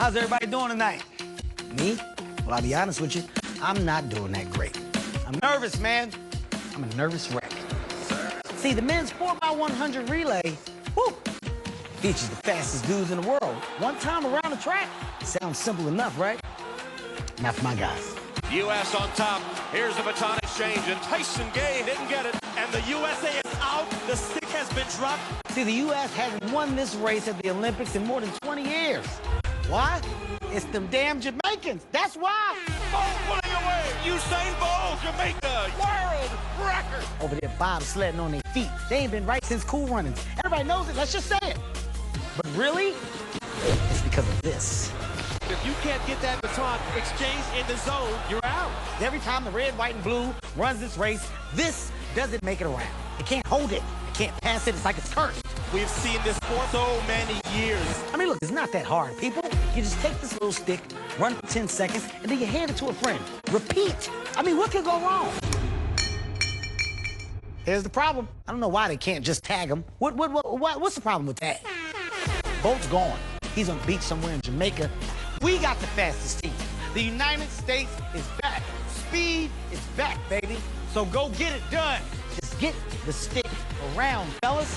How's everybody doing tonight? Me? Well, I'll be honest with you, I'm not doing that great. I'm nervous, man. I'm a nervous wreck. See, the men's 4x100 relay, whew, features the fastest dudes in the world. One time around the track. Sounds simple enough, right? Not for my guys. U.S. on top. Here's the baton exchange, and Tyson Gay didn't get it. And the USA is out. The stick has been dropped. See, the U.S. hasn't won this race at the Olympics in more than 20 years. Why? It's them damn Jamaicans. That's why. Bolt pulling away. Usain Bolt, Jamaica, world record. Over there bobsledding on their feet. They ain't been right since Cool Runnings. Everybody knows it. Let's just say it. But really, it's because of this. If you can't get that baton exchanged in the zone, you're out. Every time the red, white, and blue runs this race, this doesn't make it around. It can't hold it. It can't pass it. It's like it's cursed. We've seen this for so many years. I mean, look, it's not that hard, people. You just take this little stick, run for 10 seconds, and then you hand it to a friend. Repeat. I mean, what could go wrong? Here's the problem. I don't know why they can't just tag him. What's the problem with that? Bolt's gone. He's on the beach somewhere in Jamaica. We got the fastest team. The United States is back. Speed is back, baby. So go get it done. Just get the stick around, fellas.